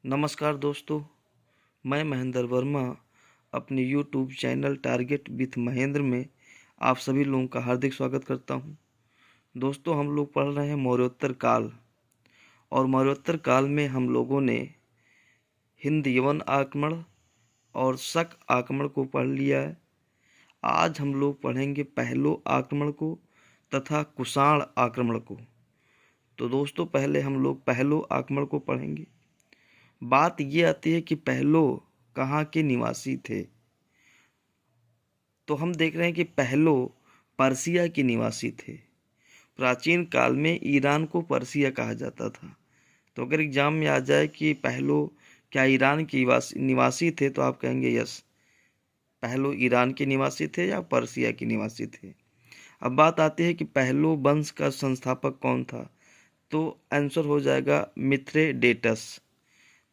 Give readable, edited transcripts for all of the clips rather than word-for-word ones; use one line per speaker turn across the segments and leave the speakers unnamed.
नमस्कार दोस्तों, मैं महेंद्र वर्मा अपने YouTube channel target with Mahendra में आप सभी लोगों का हार्दिक स्वागत करता हूं। दोस्तों, हम लोग पढ़ रहे हैं मौर्योत्तर काल और मौर्योत्तर काल में हम लोगों ने हिंद यवन आक्रमण और शक आक्रमण को पढ़ लिया है। आज हम लोग पढ़ेंगे पहलो आक्रमण को तथा कुषाण आक्रमण को। तो दोस्तों, पहले हम लोग पहलो आक्रमण को पढ़ेंगे। बात ये आती है कि पहलो कहाँ के निवासी थे। तो हम देख रहे हैं कि पहलो पर्सिया के निवासी थे। प्राचीन काल में ईरान को पर्सिया कहा जाता था। तो अगर एग्जाम में आ जाए कि पहलो क्या ईरान के निवासी थे, तो आप कहेंगे यस, पहलो ईरान के निवासी थे या पर्सिया के निवासी थे। अब बात आती है कि पहलो वंश का संस्थापक कौन था। तो आंसर हो जाएगा मिथ्रेडेटस।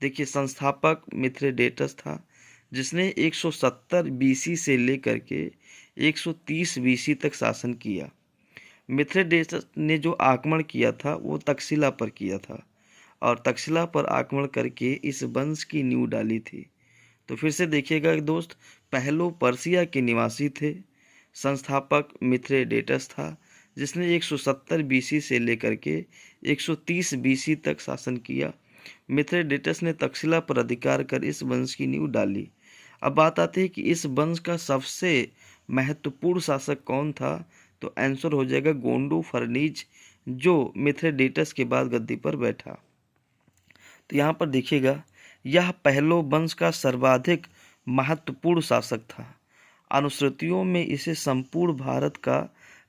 देखिए, संस्थापक मिथ्रेडेटस था, जिसने 170 बीसी से लेकर के 130 बीसी तक शासन किया। मिथ्रेडेटस ने जो आक्रमण किया था वो तक्षशिला पर किया था और तक्षशिला पर आक्रमण करके इस वंश की नींव डाली थी। तो फिर से देखिएगा दोस्त, पहलो पर्सिया के निवासी थे, संस्थापक मिथ्रेडेटस था, जिसने 170 बीसी से लेकर के 130 बीसी तक शासन किया। मिथ्रेडेटस ने तक्षशिला पर अधिकार कर इस वंश की नींव डाली। अब बात आती है कि इस वंश का सबसे महत्वपूर्ण शासक कौन था। तो आंसर हो जाएगा गोंडू फर्नीज, जो मिथ्रेडेटस के बाद गद्दी पर बैठा। तो यहाँ पर देखिएगा, यह पहलो वंश का सर्वाधिक महत्वपूर्ण शासक था। अनुश्रुतियों में इसे संपूर्ण भारत का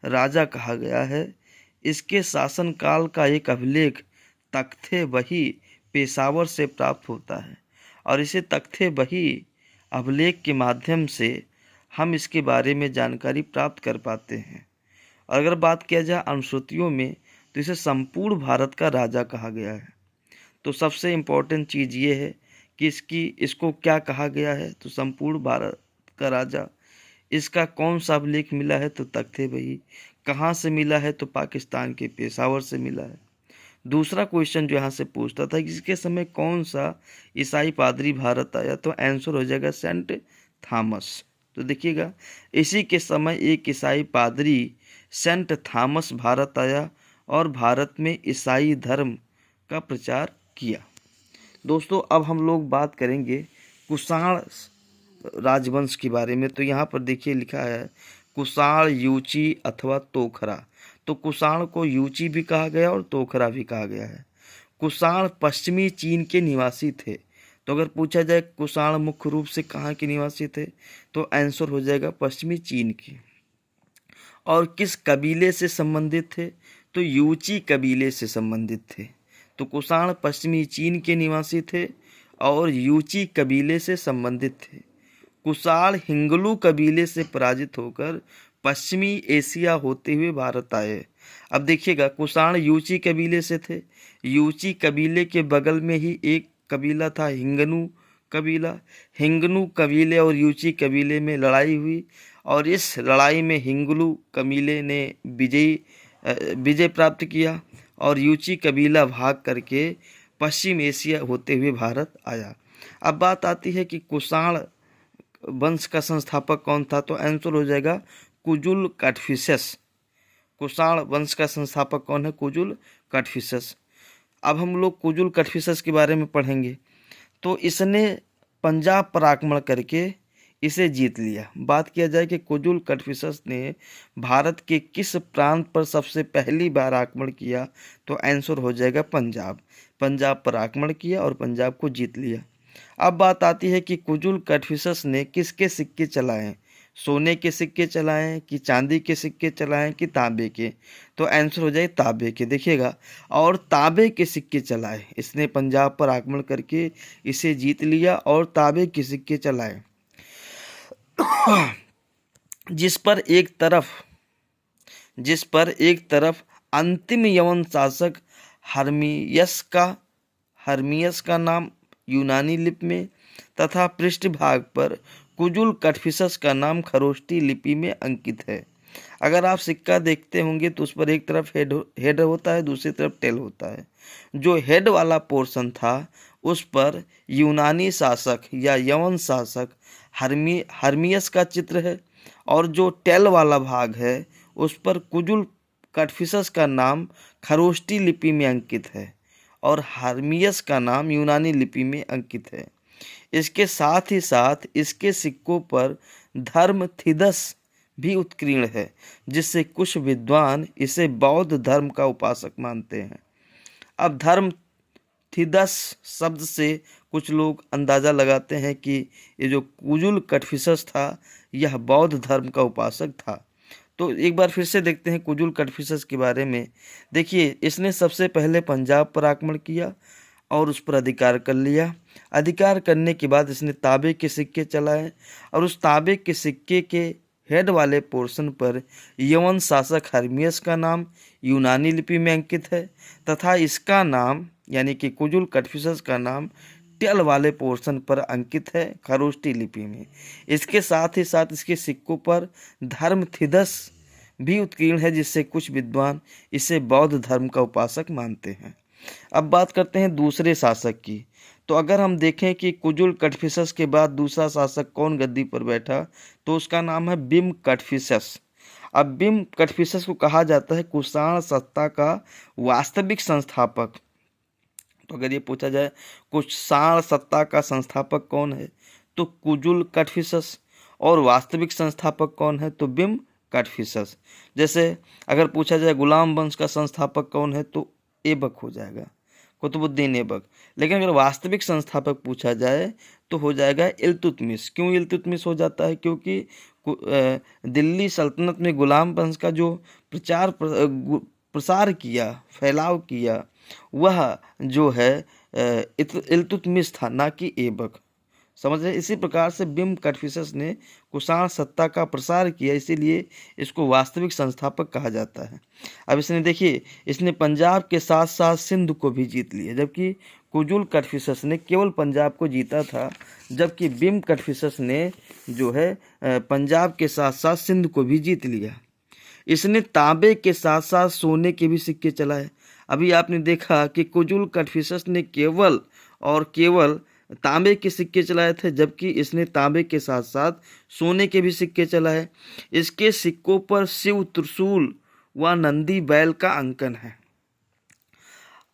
राजा कहा गया है। इसके शासनकाल का एक अभिलेख तख्ते वही पेशावर से प्राप्त होता है और इसे तख्ते वही अभिलेख के माध्यम से हम इसके बारे में जानकारी प्राप्त कर पाते हैं। और अगर बात किया जाए अनुश्रुतियों में, तो इसे संपूर्ण भारत का राजा कहा गया है। तो सबसे इम्पोर्टेंट चीज़ ये है कि इसको क्या कहा गया है। तो संपूर्ण भारत का राजा। इसका कौन सा अभिलेख मिला है। तो तख्ते वही। कहाँ से मिला है। तो पाकिस्तान के पेशावर से मिला है। दूसरा क्वेश्चन जो यहाँ से पूछता था कि इसके समय कौन सा ईसाई पादरी भारत आया। तो आंसर हो जाएगा सेंट थॉमस। तो देखिएगा, इसी के समय एक ईसाई पादरी सेंट थॉमस भारत आया और भारत में ईसाई धर्म का प्रचार किया। दोस्तों, अब हम लोग बात करेंगे कुषाण राजवंश के बारे में। तो यहाँ पर देखिए लिखा है कुषाण यूची अथवा तोखरा। तो कुषाण को यूची भी कहा गया और तोखरा भी कहा गया है। कुषाण पश्चिमी चीन के निवासी थे। तो अगर पूछा जाए कुषाण मुख्य रूप से कहाँ के निवासी थे, तो आंसर हो जाएगा पश्चिमी चीन के। और किस कबीले से संबंधित थे। तो यूची कबीले से संबंधित थे। तो कुषाण पश्चिमी चीन के निवासी थे और यूची कबीले से संबंधित थे। कुषाण हिंगलू कबीले से पराजित होकर पश्चिमी एशिया होते हुए भारत आए। अब देखिएगा, कुषाण यूची कबीले से थे। यूची कबीले के बगल में ही एक कबीला था हिंगनू कबीला। हिंगनू कबीले और यूची कबीले में लड़ाई हुई और इस लड़ाई में हिंगलू कबीले ने विजय प्राप्त किया और यूची कबीला भाग करके पश्चिम एशिया होते हुए भारत आया। अब बात आती है कि कुषाण वंश का संस्थापक कौन था। तो आंसर हो जाएगा कुजुल कटफिसस। कुषाण वंश का संस्थापक कौन है। कुजुल कटफिसस। अब हम लोग कुजुल कटफिसस के बारे में पढ़ेंगे। तो इसने पंजाब पर आक्रमण करके इसे जीत लिया। बात किया जाए कि कुजुल कटफिसस ने भारत के किस प्रांत पर सबसे पहली बार आक्रमण किया। तो आंसर हो जाएगा पंजाब। पंजाब पर आक्रमण किया और पंजाब को जीत लिया। अब बात आती है कि कुजुल कटफिसस ने किसके सिक्के चलाए। सोने के सिक्के चलाएं कि चांदी के सिक्के चलाएं कि तांबे के। तो आंसर हो जाए तांबे के। देखिएगा, और तांबे के सिक्के चलाए। इसने पंजाब पर आक्रमण करके इसे जीत लिया और तांबे के सिक्के चलाए, जिस पर एक तरफ अंतिम यवन शासक हर्मियस का नाम यूनानी लिपि में तथा पृष्ठभाग पर कुजुल कटफिसस का नाम खरोष्टी लिपि में अंकित है। अगर आप सिक्का देखते होंगे तो उस पर एक तरफ हेड होता है, दूसरी तरफ टेल होता है। जो हेड वाला पोर्शन था उस पर यूनानी शासक या यवन शासक हर्मियस का चित्र है, और जो टेल वाला भाग है उस पर कुजुल कटफिसस का नाम खरोष्टी लिपि में अंकित है और हर्मियस का नाम यूनानी लिपि में अंकित है। इसके साथ ही साथ इसके सिक्कों पर धर्मथिदस भी उत्कीर्ण है, जिससे कुछ विद्वान इसे बौद्ध धर्म का उपासक मानते हैं। अब धर्मथिदस शब्द से कुछ लोग अंदाज़ा लगाते हैं कि ये जो कुजुल कटफिसस था यह बौद्ध धर्म का उपासक था। तो एक बार फिर से देखते हैं कुजुल कटफिसस के बारे में। देखिए, इसने सबसे पहले पंजाब पर आक्रमण किया और उस पर अधिकार कर लिया। अधिकार करने के बाद इसने तांबे के सिक्के चलाए और उस तांबे के सिक्के के हेड वाले पोर्शन पर यवन शासक हर्मियस का नाम यूनानी लिपि में अंकित है तथा इसका नाम यानी कि कुजुल कटफिसस का नाम टेल वाले पोर्शन पर अंकित है खरोष्टी लिपि में। इसके साथ ही साथ इसके सिक्कों पर धर्मथिदस भी उत्कीर्ण है, जिससे कुछ विद्वान इसे बौद्ध धर्म का उपासक मानते हैं। अब बात करते हैं दूसरे शासक की। तो अगर हम देखें कि कुजुल कटफिसस के बाद दूसरा शासक कौन गद्दी पर बैठा, तो उसका नाम है बिम कटफिसस। अब बिम कटफिसस को कहा जाता है कुषाण सत्ता का वास्तविक संस्थापक। तो अगर ये पूछा जाए कुषाण सत्ता का संस्थापक कौन है, तो कुजुल कटफिसस, और वास्तविक संस्थापक कौन है, तो बिम कटफिसस। जैसे अगर पूछा जाए गुलाम वंश का संस्थापक कौन है, तो ऐबक हो जाएगा, कुतुबुद्दीन ऐबक। लेकिन अगर वास्तविक संस्थापक पूछा जाए तो हो जाएगा इल्तुतमिश। क्यों इल्तुतमिश हो जाता है? क्योंकि दिल्ली सल्तनत में गुलाम वंश का जो प्रसार किया, फैलाव किया, वह जो है इल्तुतमिश था, ना कि ऐबक। समझ रहे? इसी प्रकार से बिम कटफिसस ने कुषाण सत्ता का प्रसार किया, इसीलिए इसको वास्तविक संस्थापक कहा जाता है। अब इसने देखिए, इसने पंजाब के साथ साथ सिंध को भी जीत लिया, जबकि कुजुल कटफिसस ने केवल पंजाब को जीता था, जबकि बिम कटफिसस ने जो है पंजाब के साथ साथ सिंध को भी जीत लिया। इसने तांबे के साथ साथ सोने के भी सिक्के चलाए। अभी आपने देखा कि कुजुल कटफिसस ने केवल और केवल तांबे के सिक्के चलाए थे, जबकि इसने तांबे के साथ साथ सोने के भी सिक्के चलाए। इसके सिक्कों पर शिव, त्रिशूल व नंदी बैल का अंकन है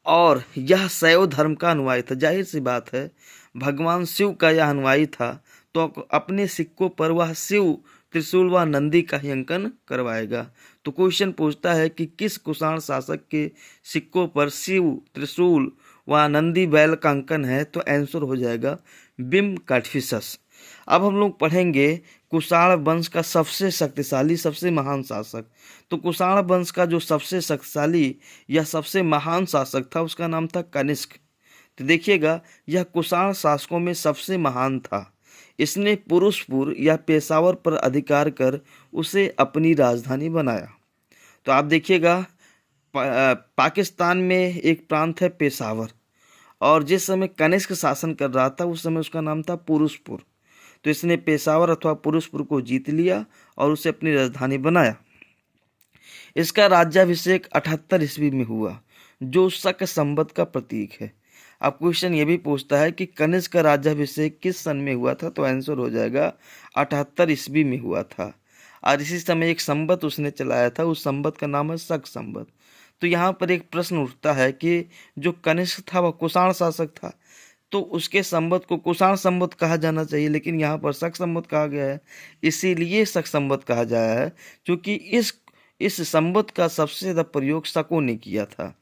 और यह शैव धर्म का अनुयायी था। जाहिर सी बात है, भगवान शिव का यह अनुयायी था, तो अपने सिक्कों पर वह शिव, त्रिशूल व नंदी का ही अंकन करवाएगा। तो क्वेश्चन पूछता है कि किस कुषाण शासक के सिक्कों पर शिव, त्रिशूल व नंदी बैल का अंकन है, तो आंसर हो जाएगा बिम कटफिसस। अब हम लोग पढ़ेंगे कुषाण वंश का सबसे शक्तिशाली, सबसे महान शासक। तो कुषाण वंश का जो सबसे शक्तिशाली या सबसे महान शासक था, उसका नाम था कनिष्क। तो देखिएगा, यह कुषाण शासकों में सबसे महान था। इसने पुरुषपुर या पेशावर पर अधिकार कर उसे अपनी राजधानी बनाया। तो आप देखिएगा, पाकिस्तान में एक प्रांत है पेशावर, और जिस समय कनिष्क शासन कर रहा था उस समय उसका नाम था पुरुषपुर। तो इसने पेशावर अथवा पुरुषपुर को जीत लिया और उसे अपनी राजधानी बनाया। इसका राज्याभिषेक 78 ईस्वी में हुआ, जो शक संवत का प्रतीक है। अब क्वेश्चन ये भी पूछता है कि कनिष्क का राज्याभिषेक किस सन में हुआ था, तो आंसर हो जाएगा 78 ईस्वी में हुआ था। और इसी समय एक संवत उसने चलाया था, उस संवत का नाम है शक संवत। तो यहाँ पर एक प्रश्न उठता है कि जो कनिष्क था वह कुषाण शासक था, तो उसके संवत को कुषाण संवत कहा जाना चाहिए, लेकिन यहाँ पर शक संवत कहा गया है। इसीलिए शक संवत कहा जाया है, क्योंकि इस संवत का सबसे ज़्यादा प्रयोग शकों ने किया था।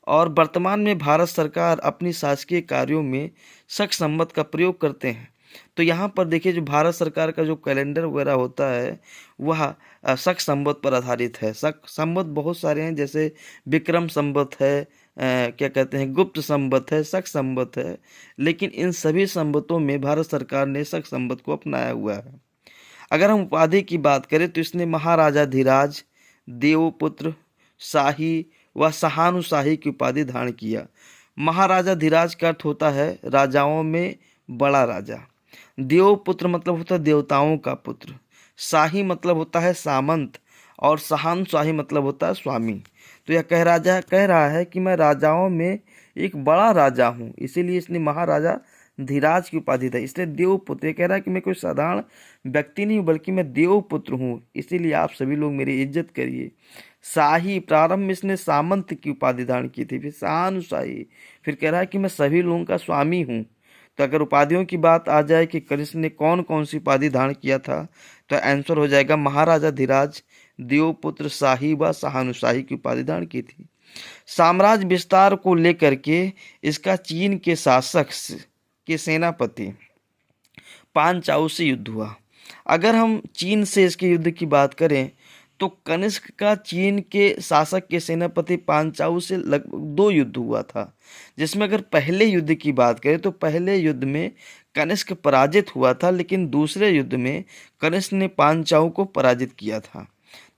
और वर्तमान में भारत सरकार अपनी शासकीय कार्यों में शक संवत का प्रयोग करते हैं। तो यहाँ पर देखिए, जो भारत सरकार का जो कैलेंडर वगैरह होता है वह शक संवत पर आधारित है। शक संवत बहुत सारे हैं, जैसे विक्रम संवत है, क्या कहते हैं, गुप्त संवत है, शक संवत है, लेकिन इन सभी संवतों में भारत सरकार ने शक संवत को अपनाया हुआ है। अगर हम उपाधि की बात करें तो इसने महाराजाधिराज, देवपुत्र, शाही व सहानुशाही की उपाधि धारण किया। महाराजाधिराज का अर्थ होता है राजाओं में बड़ा राजा। देवपुत्र मतलब होता है देवताओं का पुत्र। शाही मतलब होता है सामंत, और सहानुशाही मतलब होता है स्वामी। तो यह कह रहा है कि मैं राजाओं में एक बड़ा राजा हूँ, इसीलिए इसने महाराजा धीराज की उपाधि था। इसलिए देवपुत्र, ये कह रहा है कि मैं कोई साधारण व्यक्ति नहीं हूँ बल्कि मैं देवपुत्र हूँ, इसीलिए आप सभी लोग मेरी इज्जत करिए। शाही, प्रारंभ में इसने सामंत की उपाधि धारण की थी, फिर शाहानुशाही, फिर कह रहा है कि मैं सभी लोगों का स्वामी हूँ। तो अगर उपाधियों की बात आ जाए कि कनिष्क ने कौन कौन सी उपाधि धारण किया था, तो आंसर हो जाएगा महाराजा धीराज, देवपुत्र, शाही व शाहानुशाही की उपाधि धारण की थी। साम्राज्य विस्तार को लेकर के इसका चीन के शासक के सेनापति पांचाऊ से युद्ध हुआ। अगर हम चीन से इसके युद्ध की बात करें तो कनिष्क का चीन के शासक के सेनापति पांचाऊ से लगभग 2 युद्ध हुआ था, जिसमें अगर पहले युद्ध की बात करें तो पहले युद्ध में कनिष्क पराजित हुआ था, लेकिन दूसरे युद्ध में कनिष्क ने पांचाऊ को पराजित किया था।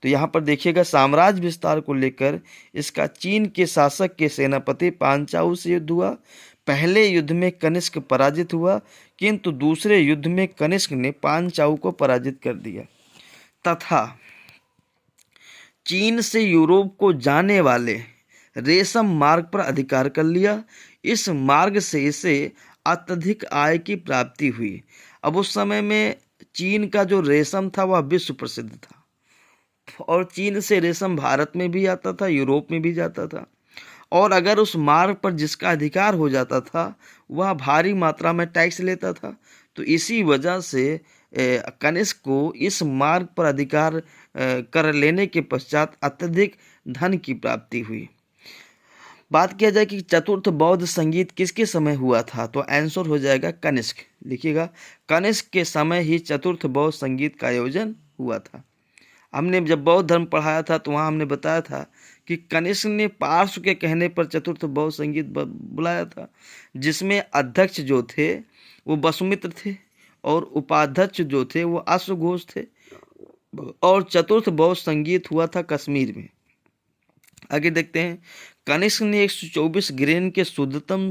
तो यहाँ पर देखिएगा, साम्राज्य विस्तार को लेकर इसका चीन के शासक के सेनापति पांचाऊ से युद्ध हुआ। पहले युद्ध में कनिष्क पराजित हुआ, किंतु दूसरे युद्ध में कनिष्क ने पांचाऊ को पराजित कर दिया। तथा चीन से यूरोप को जाने वाले रेशम मार्ग पर अधिकार कर लिया। इस मार्ग से इसे अत्यधिक आय की प्राप्ति हुई। अब उस समय में चीन का जो रेशम था वह विश्व प्रसिद्ध था, और चीन से रेशम भारत में भी आता था, यूरोप में भी जाता था, और अगर उस मार्ग पर जिसका अधिकार हो जाता था वह भारी मात्रा में टैक्स लेता था। तो इसी वजह से कनिष्क को इस मार्ग पर अधिकार कर लेने के पश्चात अत्यधिक धन की प्राप्ति हुई। बात किया जाए कि चतुर्थ बौद्ध संगीत किसके समय हुआ था, तो आंसर हो जाएगा कनिष्क। लिखिएगा, कनिष्क के समय ही चतुर्थ बौद्ध संगीत का आयोजन हुआ था। हमने जब बौद्ध धर्म पढ़ाया था तो वहाँ हमने बताया था कि कनिष्क ने पार्श्व के कहने पर चतुर्थ बौद्ध संगीत बुलाया था, जिसमें अध्यक्ष जो थे वो वसुमित्र थे और उपाध्यक्ष जो थे वो अश्वघोष थे, और चतुर्थ बौद्ध संगीत हुआ था कश्मीर में। आगे देखते हैं, कनिष्क ने 124 ग्रेन के शुद्धतम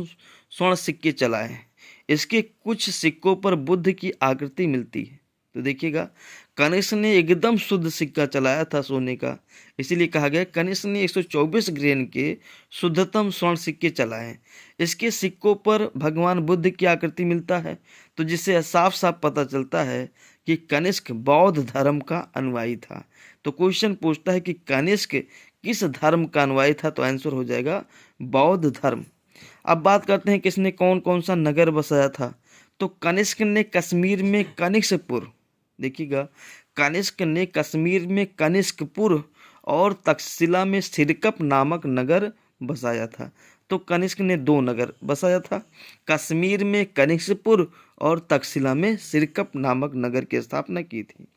स्वर्ण सिक्के चलाए। इसके कुछ सिक्कों पर बुद्ध की आकृति मिलती है। तो देखिएगा, कनिष्क ने एकदम शुद्ध सिक्का चलाया था सोने का, इसीलिए कहा गया कनिष्क ने 124 ग्रेन के शुद्धतम स्वर्ण सिक्के चलाए। इसके सिक्कों पर भगवान बुद्ध की आकृति मिलता है, तो जिससे साफ साफ पता चलता है कि कनिष्क बौद्ध धर्म का अनुयायी था। तो क्वेश्चन पूछता है कि कनिष्क किस धर्म का अनुयायी था, तो आंसर हो जाएगा बौद्ध धर्म। अब बात करते हैं किसने कौन कौन सा नगर बसाया था। तो कनिष्क ने कश्मीर में कनिष्कपुर, देखिएगा, कनिष्क ने कश्मीर में कनिष्कपुर और तक्षशिला में सिरकप नामक नगर बसाया था। तो कनिष्क ने 2 नगर बसाया था, कश्मीर में कनिष्कपुर और तक्षशिला में सिरकप नामक नगर की स्थापना की थी।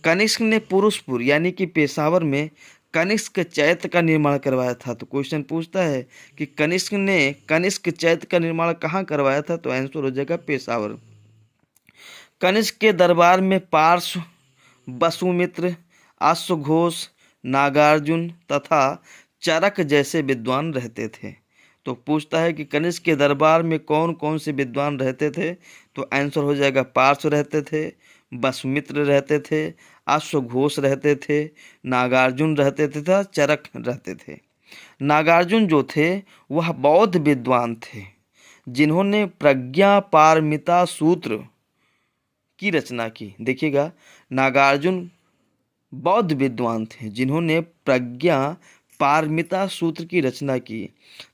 कनिष्क ने पुरुषपुर यानी कि पेशावर में कनिष्क चैत्य का निर्माण करवाया था। तो क्वेश्चन पूछता है कि कनिष्क ने कनिष्क चैत्य का निर्माण कहाँ करवाया था, तो आंसर हो जाएगा पेशावर। कनिष्क के दरबार में पार्श्व, वसुमित्र, अश्वघोष, नागार्जुन तथा चरक जैसे विद्वान रहते थे। तो पूछता है कि कनिष्क के दरबार में कौन कौन से विद्वान रहते थे, तो आंसर हो जाएगा पार्श्व रहते थे, वसुमित्र रहते थे, अश्वघोष रहते थे, नागार्जुन रहते थे तथा चरक रहते थे। नागार्जुन जो थे वह बौद्ध विद्वान थे जिन्होंने प्रज्ञा पारमिता सूत्र की रचना की। देखिएगा, नागार्जुन बौद्ध विद्वान थे जिन्होंने प्रज्ञा पारमिता सूत्र की रचना की,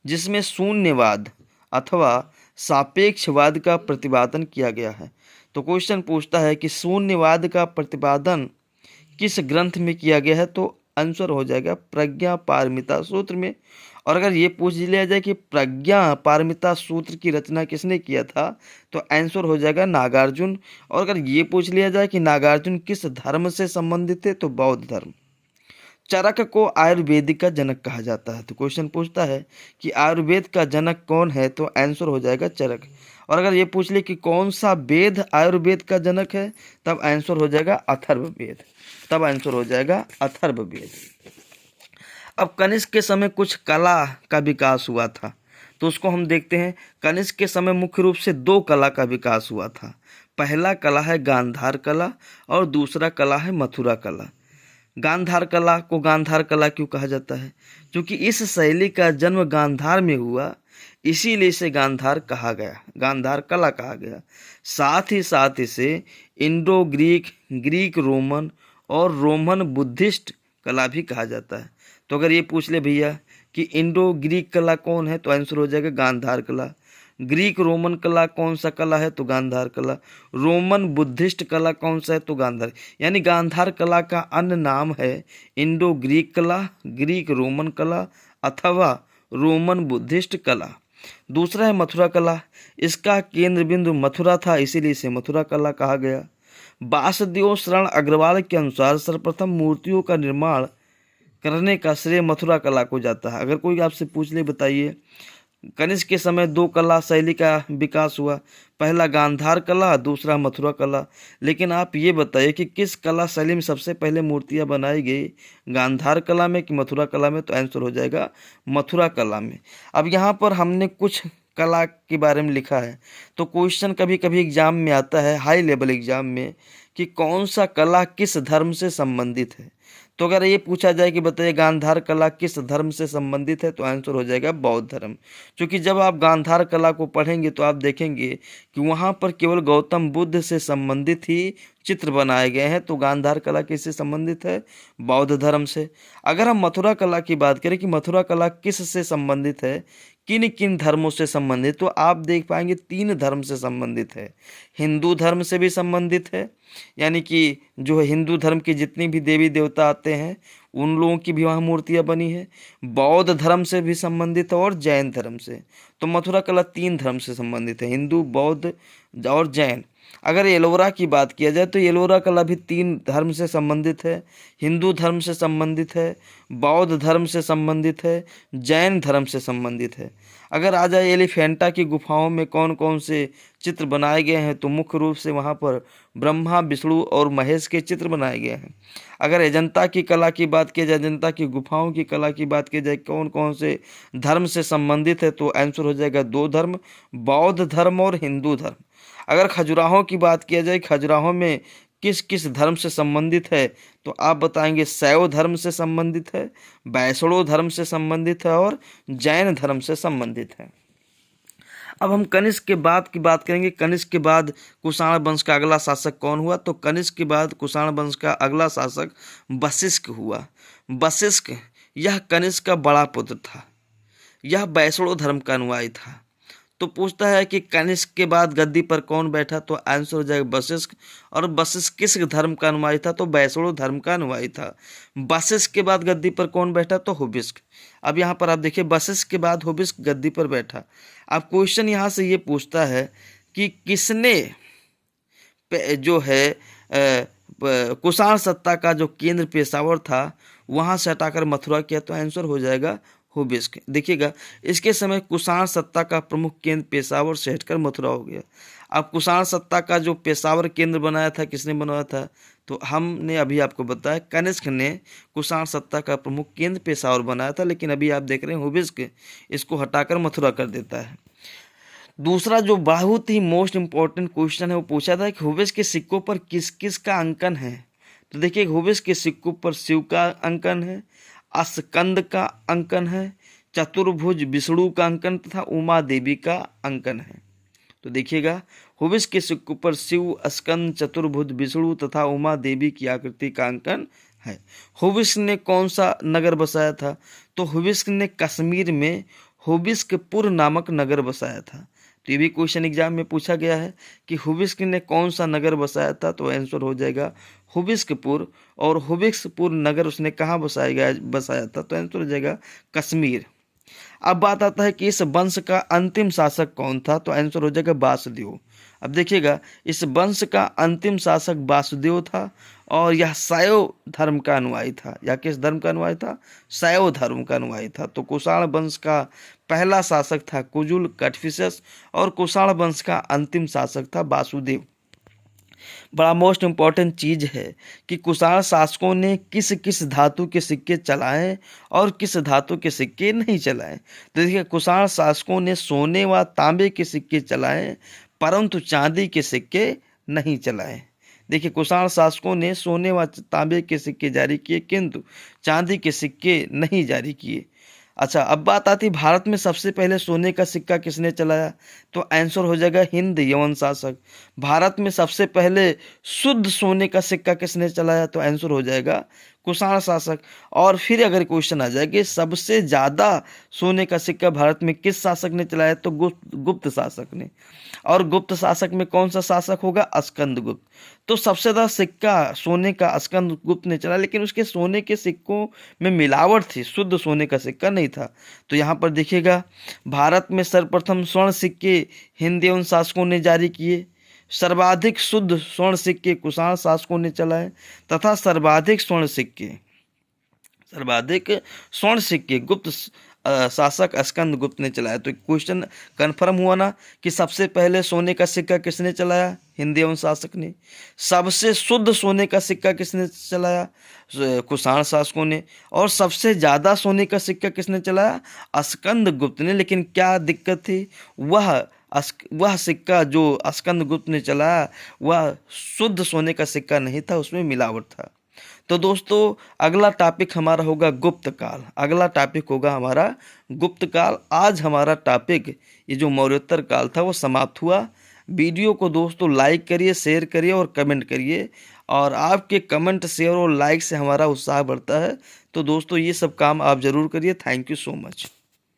जिसमें शून्यवाद अथवा सापेक्षवाद का प्रतिपादन किया गया है। तो क्वेश्चन पूछता है कि शून्यवाद का प्रतिपादन किस ग्रंथ में किया गया है, तो आंसर हो जाएगा प्रज्ञा पारमिता सूत्र में। और अगर ये पूछ लिया जाए कि प्रज्ञा पारमिता सूत्र की रचना किसने किया था, तो आंसर हो जाएगा नागार्जुन। और अगर ये पूछ लिया जाए कि नागार्जुन किस धर्म से संबंधित थे, तो बौद्ध धर्म। चरक को आयुर्वेद का जनक कहा जाता है। तो क्वेश्चन पूछता है कि आयुर्वेद का जनक कौन है, तो आंसर हो जाएगा चरक। और अगर ये पूछ ले कि कौन सा वेद आयुर्वेद का जनक है, तब आंसर हो जाएगा अथर्ववेद। तब आंसर हो जाएगा अथर्ववेद। अब कनिष्क के समय कुछ कला का विकास हुआ था, तो उसको हम देखते हैं। कनिष्क के समय मुख्य रूप से 2 कला का विकास हुआ था। पहला कला है गांधार कला और दूसरा कला है मथुरा कला। गांधार कला को गांधार कला क्यों कहा जाता है? क्योंकि इस शैली का जन्म गांधार में हुआ, इसीलिए इसे गांधार कहा गया, गांधार कला कहा गया। साथ ही साथ इसे इंडो ग्रीक, ग्रीक रोमन और रोमन बुद्धिस्ट कला भी कहा जाता है। तो अगर ये पूछ ले भैया कि इंडो ग्रीक कला कौन है, तो आंसर हो जाएगा गांधार कला। ग्रीक रोमन कला कौन सा कला है, तो गांधार कला। रोमन बुद्धिस्ट कला कौन सा है, तो गांधार। यानी गांधार कला का अन्य नाम है इंडो ग्रीक कला, ग्रीक रोमन कला अथवा रोमन बुद्धिस्ट कला। दूसरा है मथुरा कला। इसका केंद्र बिंदु मथुरा था, इसीलिए इसे मथुरा कला कहा गया। वासुदेव शरण अग्रवाल के अनुसार सर्वप्रथम मूर्तियों का निर्माण करने का श्रेय मथुरा कला को जाता है। अगर कोई आपसे पूछ ले, बताइए कनिष्क के समय दो कला शैली का विकास हुआ, पहला गांधार कला, दूसरा मथुरा कला। लेकिन आप ये बताइए कि किस कला शैली में सबसे पहले मूर्तियां बनाई गई, गांधार कला में कि मथुरा कला में, तो आंसर हो जाएगा मथुरा कला में। अब यहाँ पर हमने कुछ कला के बारे में लिखा है, तो क्वेश्चन कभी कभी एग्जाम में आता है, हाई लेवल एग्जाम में, कि कौन सा कला किस धर्म से संबंधित है। तो अगर ये पूछा जाए कि बताइए गांधार कला किस धर्म से संबंधित है, तो आंसर हो जाएगा बौद्ध धर्म। क्योंकि जब आप गांधार कला को पढ़ेंगे तो आप देखेंगे कि वहाँ पर केवल गौतम बुद्ध से संबंधित ही चित्र बनाए गए हैं। तो गांधार कला किससे संबंधित है, बौद्ध धर्म से। अगर हम मथुरा कला की बात करें कि मथुरा कला किस से संबंधित है, किन किन धर्मों से संबंधित, तो आप देख पाएंगे 3 धर्म से संबंधित है। हिंदू धर्म से भी संबंधित है, यानी कि जो है हिंदू धर्म के जितनी भी देवी देवता आते हैं उन लोगों की भी वहाँ मूर्तियाँ बनी है। बौद्ध धर्म से भी संबंधित है और जैन धर्म से। तो मथुरा कला 3 धर्म से संबंधित है, हिंदू, बौद्ध और जैन। अगर एलोरा की बात किया जाए तो एलोरा कला भी 3 धर्म से संबंधित है, हिंदू धर्म से संबंधित है, बौद्ध धर्म से संबंधित है, जैन धर्म से संबंधित है। अगर आ जाए एलिफेंटा की गुफाओं में कौन कौन से चित्र बनाए गए हैं, तो मुख्य रूप से वहाँ पर ब्रह्मा, विष्णु और महेश के चित्र बनाए गए हैं। अगर अजंता की कला की बात की जाए, अजंता की गुफाओं की कला की बात की जाए कौन कौन से धर्म से संबंधित है, तो आंसर हो जाएगा 2 धर्म, बौद्ध धर्म और हिंदू धर्म। अगर खजुराहों की बात किया जाए, खजुराहों में किस किस धर्म से संबंधित है, तो आप बताएंगे शैव धर्म से संबंधित है, वैष्णव धर्म से संबंधित है और जैन धर्म से संबंधित है। अब हम कनिष्क के बाद की बात करेंगे। कनिष्क के बाद कुषाण वंश का अगला शासक कौन हुआ, तो कनिष्क के बाद कुषाण वंश का अगला शासक वशिष्ठ हुआ। वशिष्ठ यह कनिष्क का बड़ा पुत्र था, यह वैष्णव धर्म का अनुयायी था। तो पूछता है कि कनिष्क के बाद गद्दी पर कौन बैठा, तो आंसर हो जाएगा वशिष्ठ। और वशिष्ठ किस धर्म का अनुयायी था, तो वैष्णव धर्म का अनुयायी था। वशिष्ठ के बाद गद्दी पर कौन बैठा, तो हुबिष्क। अब यहाँ पर आप देखिए वशिष्ठ के बाद हुबिष्क गद्दी पर बैठा। अब क्वेश्चन यहाँ से ये पूछता है कि किसने जो है कुषाण सत्ता का जो केंद्र पेशावर था वहाँ से हटाकर मथुरा किया, तो आंसर हो जाएगा हुबिष्क। देखिएगा इसके समय कुषाण सत्ता का प्रमुख केंद्र पेशावर से हटकर मथुरा हो गया। अब कुषाण सत्ता का जो पेशावर केंद्र बनाया था किसने बनाया था, तो हमने अभी आपको बताया कनिष्क ने कुषाण सत्ता का प्रमुख केंद्र पेशावर बनाया था। लेकिन अभी आप देख रहे हैं हुबिष्क इसको हटाकर मथुरा कर देता है। दूसरा जो बहुत ही मोस्ट इम्पॉर्टेंट क्वेश्चन है वो पूछा था कि हुबिष्क के सिक्कों पर किस किस का अंकन है। तो देखिए हुबिष्क के सिक्कों पर शिव का अंकन है, अस्कंद का अंकन है, चतुर्भुज विष्णु का अंकन तथा उमा देवी का अंकन है। तो देखिएगा हुबिष्क के सिक्कों पर शिव, स्कंद, चतुर्भुज विष्णु तथा उमा देवी की आकृति का अंकन है। हुबिष्क ने कौन सा नगर बसाया था, तो हुबिष्क ने कश्मीर में हुबिष्कपुर नामक नगर बसाया था। तो ये भी क्वेश्चन एग्जाम में पूछा गया है कि हुबिष्क ने कौन सा नगर बसाया था, तो आंसर हो जाएगा हुबिष्कपुर। और हुबिष्कपुर नगर उसने कहाँ बसाया था, तो आंसर हो जाएगा कश्मीर। अब बात आता है कि इस वंश का अंतिम शासक कौन था, तो आंसर हो जाएगा वासुदेव। अब देखिएगा इस वंश का अंतिम शासक वासुदेव था और यह शैव धर्म का अनुयायी था। या किस धर्म का अनुयायी था, शैव धर्म का अनुयायी था। तो कुषाण वंश का पहला शासक था कुजुल कटफिसस और कुषाण वंश का अंतिम शासक था वासुदेव। बड़ा मोस्ट इम्पॉर्टेंट चीज है कि कुषाण शासकों ने किस किस धातु के सिक्के चलाए और किस धातु के सिक्के नहीं चलाए। तो देखिए कुषाण शासकों ने सोने व तांबे के सिक्के चलाए परंतु चांदी के सिक्के नहीं चलाए। देखिए कुषाण शासकों ने सोने व तांबे के सिक्के जारी किए किंतु चांदी के सिक्के नहीं जारी किए। अच्छा, अब बात आती है भारत में सबसे पहले सोने का सिक्का किसने चलाया? तो आंसर हो जाएगा हिंद यवन शासक। भारत में सबसे पहले शुद्ध सोने का सिक्का किसने चलाया? तो आंसर हो जाएगा कुषाण शासक। और फिर अगर क्वेश्चन आ जाए कि सबसे ज़्यादा सोने का सिक्का भारत में किस शासक ने चलाया? तो गुप्त शासक ने। और गुप्त शासक में कौन सा शासक होगा? स्कंदगुप्त। तो सबसे ज़्यादा सिक्का सोने का स्कंदगुप्त ने चला, लेकिन उसके सोने के सिक्कों में मिलावट थी, शुद्ध सोने का सिक्का नहीं था। तो यहाँ पर देखिएगा, भारत में सर्वप्रथम स्वर्ण सिक्के हिंद एवं शासकों ने जारी किए, सर्वाधिक शुद्ध स्वर्ण सिक्के कुषाण शासकों ने चलाए, तथा सर्वाधिक स्वर्ण सिक्के गुप्त शासक स्कंदगुप्त ने चलाया। तो क्वेश्चन कंफर्म हुआ ना कि सबसे पहले सोने का सिक्का किसने चलाया? हिंद एवं शासक ने। सबसे शुद्ध सोने का सिक्का किसने चलाया? कुषाण शासकों ने। और सबसे ज़्यादा सोने का सिक्का किसने चलाया? स्कंदगुप्त ने। लेकिन क्या दिक्कत थी? वह सिक्का जो स्कंदगुप्त ने चलाया वह शुद्ध सोने का सिक्का नहीं था, उसमें मिलावट था। तो दोस्तों, अगला टॉपिक हमारा होगा गुप्त काल। अगला टॉपिक होगा हमारा गुप्त काल। आज हमारा टॉपिक ये जो मौर्योत्तर काल था वो समाप्त हुआ। वीडियो को दोस्तों लाइक करिए, शेयर करिए और कमेंट करिए। और आपके कमेंट, शेयर और लाइक से हमारा उत्साह बढ़ता है। तो दोस्तों, ये सब काम आप ज़रूर करिए। Thank you so much.